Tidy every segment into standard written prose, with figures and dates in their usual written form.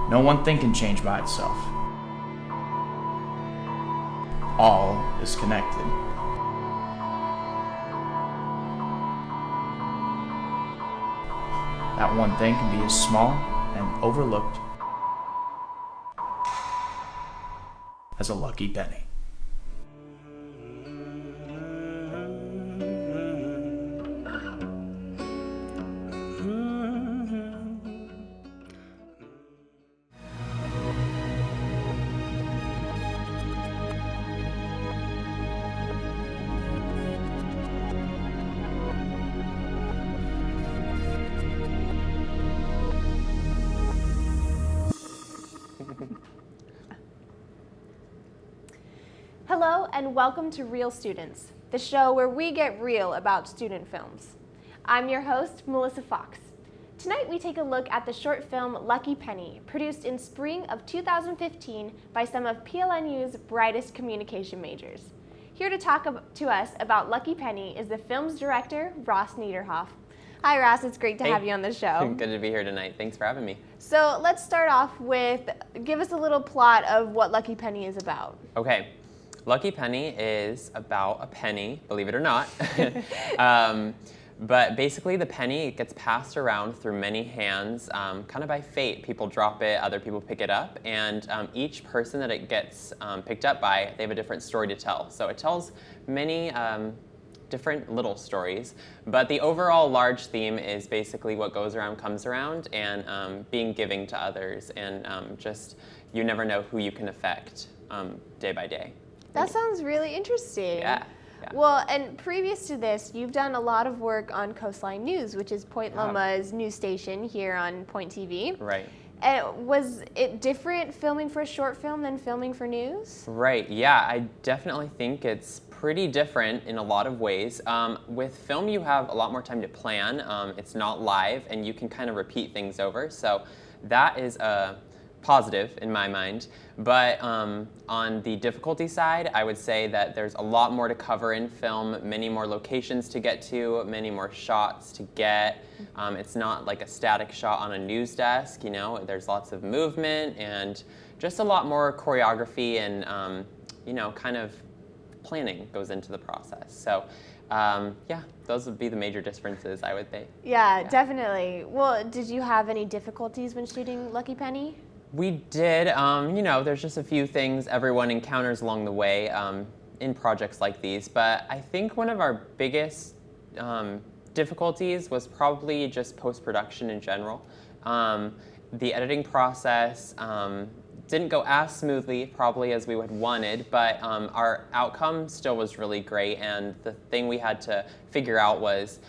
No one thing can change by itself. All is connected. That one thing can be as small and overlooked as a lucky penny. Hello and welcome to Real Students, the show where we get real about student films. I'm your host, Melissa Fox. Tonight we take a look at the short film Lucky Penny, produced in spring of 2015 by some of PLNU's brightest communication majors. Here to talk to us about Lucky Penny is the film's director, Ross Niederhoff. Hi Ross, it's great to have you on the show. Good to be here tonight. Thanks for having me. So let's start off with, give us a little plot of what Lucky Penny is about. Okay. Lucky Penny is about a penny, believe it or not. But basically the penny gets passed around through many hands, kind of by fate. People drop it, other people pick it up, and each person that it gets picked up by, they have a different story to tell. So it tells many different little stories, but the overall large theme is basically what goes around comes around, and being giving to others, and just you never know who you can affect day by day. That sounds really interesting. Yeah. Well, and previous to this, you've done a lot of work on Coastline News, which is Point Loma's news station here on Point TV. Right. Was it different filming for a short film than filming for news? Right, yeah, I definitely think it's pretty different in a lot of ways. With film, you have a lot more time to plan. It's not live, and you can kind of repeat things over, so that is a positive in my mind. But on the difficulty side, I would say that there's a lot more to cover in film, many more locations to get to, many more shots to get. It's not like a static shot on a news desk, you know, there's lots of movement and just a lot more choreography and, you know, kind of planning goes into the process. So yeah, those would be the major differences, I would say. Yeah, definitely. Well, did you have any difficulties when shooting Lucky Penny? We did. You know, there's just a few things everyone encounters along the way in projects like these, but I think one of our biggest difficulties was probably just post-production in general. The editing process didn't go as smoothly probably as we would wanted, but our outcome still was really great, and the thing we had to figure out was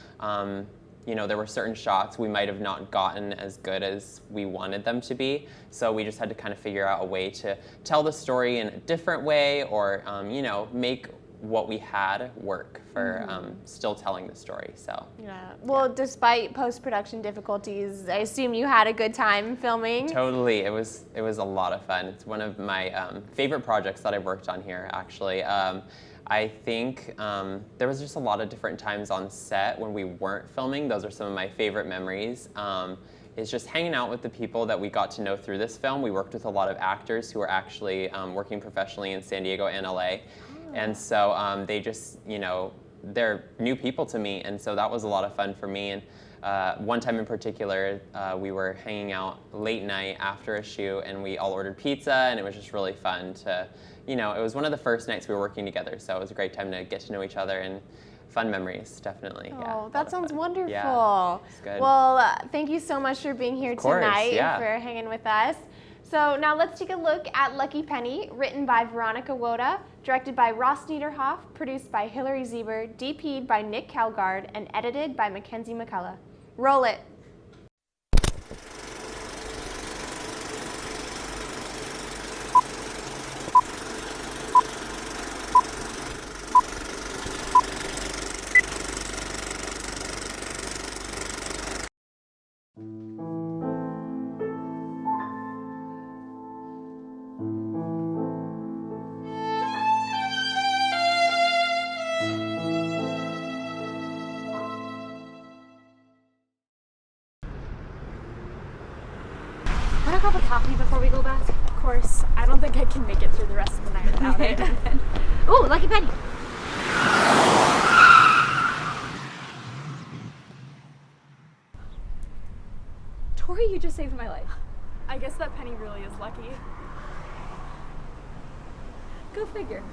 you know, there were certain shots we might have not gotten as good as we wanted them to be, so we just had to kind of figure out a way to tell the story in a different way, or you know, make what we had work for still telling the story. So yeah. Well, despite post-production difficulties, I assume you had a good time filming. Totally, it was a lot of fun. It's one of my favorite projects that I've worked on here, actually. I think there was just a lot of different times on set when we weren't filming. Those are some of my favorite memories. Is just hanging out with the people that we got to know through this film. We worked with a lot of actors who are actually working professionally in San Diego and LA. And so they just, you know, they're new people to me, and so that was a lot of fun for me. And one time in particular, we were hanging out late night after a shoot, and we all ordered pizza, and it was just really fun to, you know, it was one of the first nights we were working together, so it was a great time to get to know each other, and fun memories, definitely. Oh, yeah, that sounds wonderful. Yeah, it's good. Well, thank you so much for being here tonight, yeah. for hanging with us. So now let's take a look at Lucky Penny, written by Veronica Woda, directed by Ross Niederhoff, produced by Hillary Zieber, DP'd by Nick Kelgard, and edited by Mackenzie McCullough. Roll it. Want a cup of coffee before we go back? Of course, I don't think I can make it through the rest of the night without it. Ooh, Lucky Penny. Tori, you just saved my life. I guess that penny really is lucky. Go figure.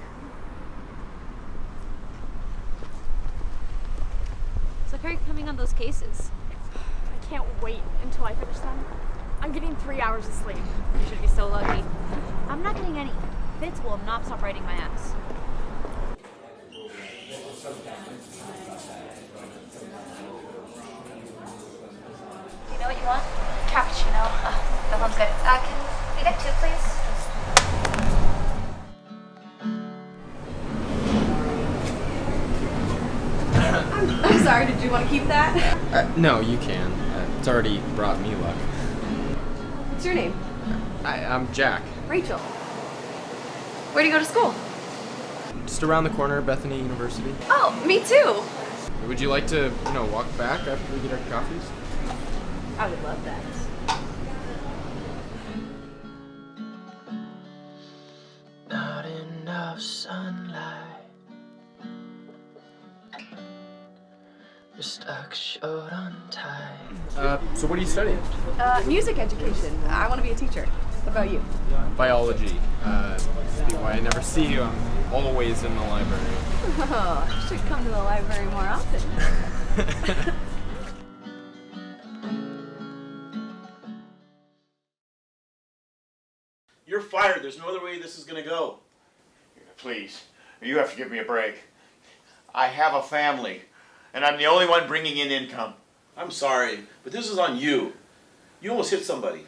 So how are you coming on those cases? I can't wait until I finish them. I'm getting 3 hours of sleep. You should be so lucky. I'm not getting any. Fitz will not stop writing my ass. You know what you want? Cappuccino. That sounds good. Can we get 2, please? I'm sorry, did you want to keep that? No, you can. It's already brought me luck. What's your name? I'm Jack. Rachel. Where do you go to school? Just around the corner, Bethany University. Oh, me too. Would you like to, walk back after we get our coffees? I would love that. Not enough sunlight. We're stuck short on time. So what are you studying? Music education. I want to be a teacher. What about you? Biology. This is why I never see you. I'm always in the library. Oh, I should come to the library more often. You're fired. There's no other way this is going to go. Please, you have to give me a break. I have a family, and I'm the only one bringing in income. I'm sorry, but this is on you. You almost hit somebody.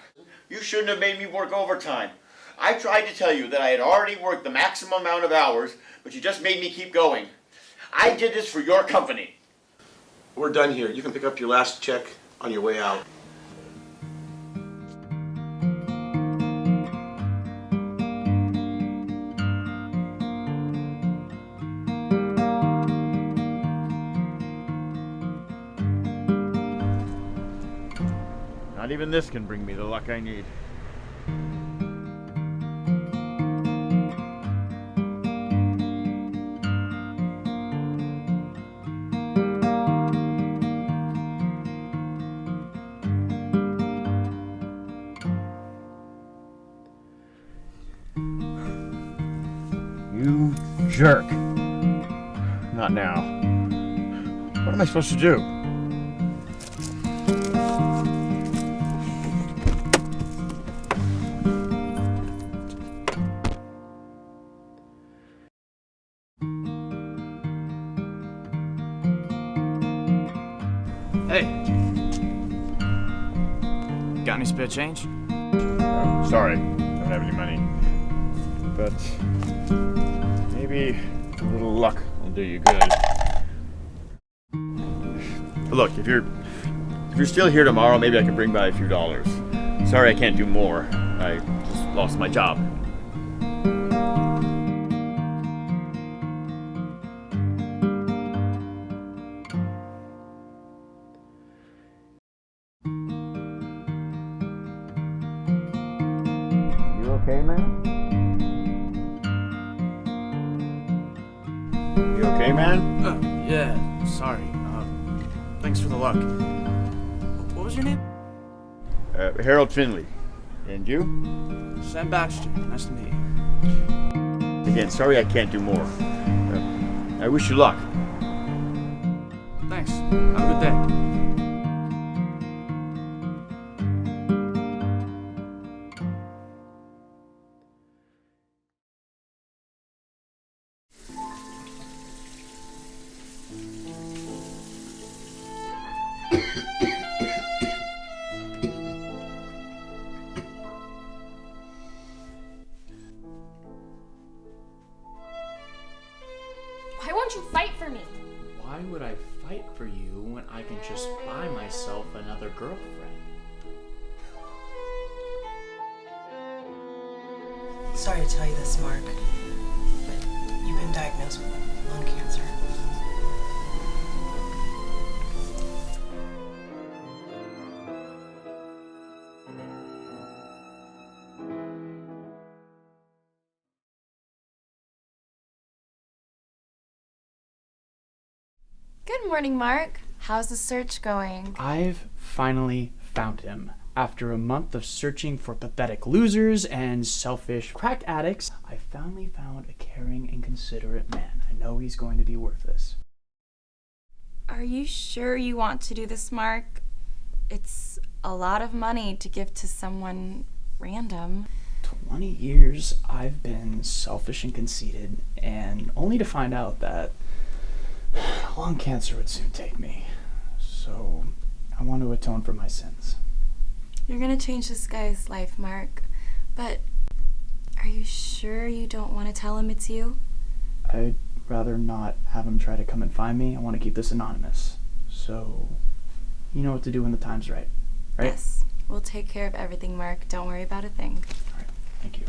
You shouldn't have made me work overtime. I tried to tell you that I had already worked the maximum amount of hours, but you just made me keep going. I did this for your company. We're done here. You can pick up your last check on your way out. Not even this can bring me the luck I need. You jerk. Not now. What am I supposed to do? Hey. Got any spare change? Sorry, don't have any money. But maybe a little luck will do you good. Look, if you're still here tomorrow, maybe I can bring by a few dollars. Sorry I can't do more. I just lost my job. You okay, man? You okay, man? Yeah, sorry. Thanks for the luck. What was your name? Harold Finley. And you? Sam Baxter. Nice to meet you. Again, sorry I can't do more. I wish you luck. Thanks. Have a good day. Why won't you fight for me? Why would I fight for you when I can just buy myself another girlfriend? Sorry to tell you this, Mark, but you've been diagnosed with lung cancer. Good morning, Mark. How's the search going? I've finally found him. After a month of searching for pathetic losers and selfish crack addicts, I finally found a caring and considerate man. I know he's going to be worth this. Are you sure you want to do this, Mark? It's a lot of money to give to someone random. 20 years I've been selfish and conceited, and only to find out that lung cancer would soon take me. So I want to atone for my sins. You're gonna change this guy's life, Mark. But are you sure you don't want to tell him it's you? I'd rather not have him try to come and find me. I want to keep this anonymous. So you know what to do when the time's right, right? Yes. We'll take care of everything, Mark. Don't worry about a thing. All right. Thank you.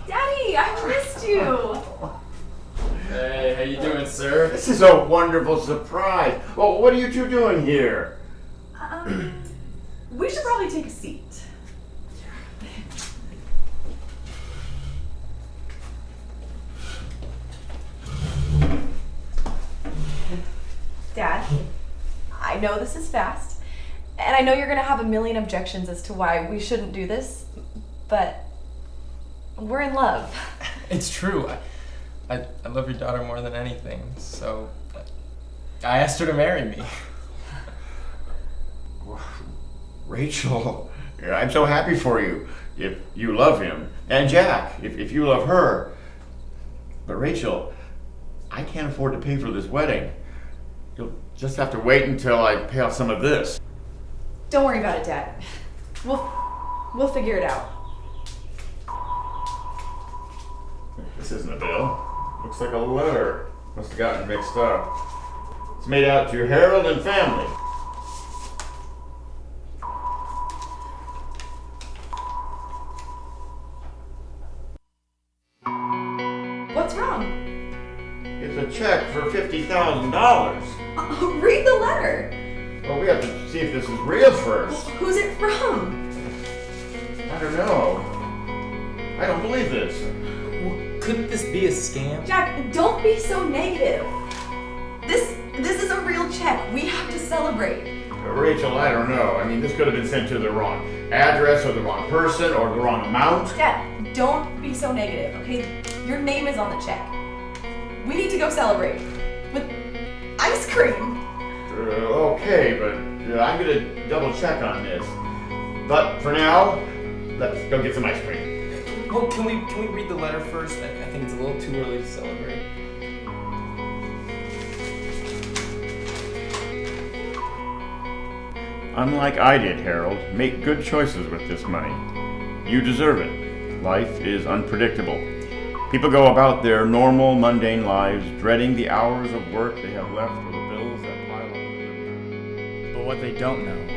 Daddy, I missed you. Hey, how you doing, sir? This is a wonderful surprise. Well, what are you two doing here? We should probably take a seat. Dad, I know this is fast, and I know you're gonna have a million objections as to why we shouldn't do this, but we're in love. It's true. I love your daughter more than anything, so I asked her to marry me. Rachel, I'm so happy for you. If you love him. And Jack, if you love her. But Rachel, I can't afford to pay for this wedding. You'll just have to wait until I pay off some of this. Don't worry about it, Dad. We'll figure it out. This isn't a bill. Looks like a letter. Must have gotten mixed up. It's made out to Harold and family. What's wrong? It's a check for $50,000. Read the letter. Well, we have to see if this is real first. Who's it from? I don't know. I don't believe this. Couldn't this be a scam? Jack, don't be so negative. This is a real check. We have to celebrate. Rachel, I don't know. I mean, this could have been sent to the wrong address or the wrong person or the wrong amount. Dad, don't be so negative, okay? Your name is on the check. We need to go celebrate with ice cream. Okay, but I'm gonna double check on this. But for now, let's go get some ice cream. Well, can we read the letter first? I think it's a little too early to celebrate. Unlike I did, Harold, make good choices with this money. You deserve it. Life is unpredictable. People go about their normal, mundane lives, dreading the hours of work they have left or the bills that pile up. But what they don't know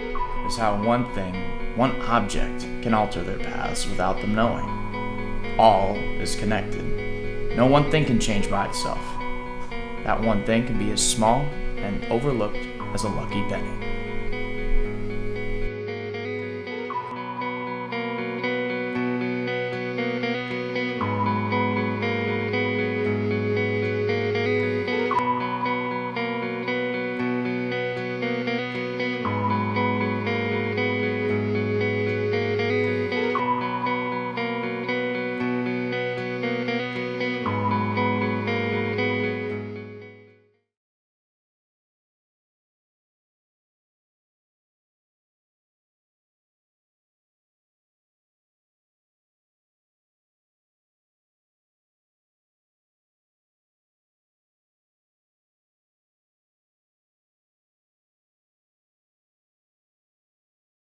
is how one thing, one object, can alter their paths without them knowing. All is connected. No one thing can change by itself. That one thing can be as small and overlooked as a lucky penny.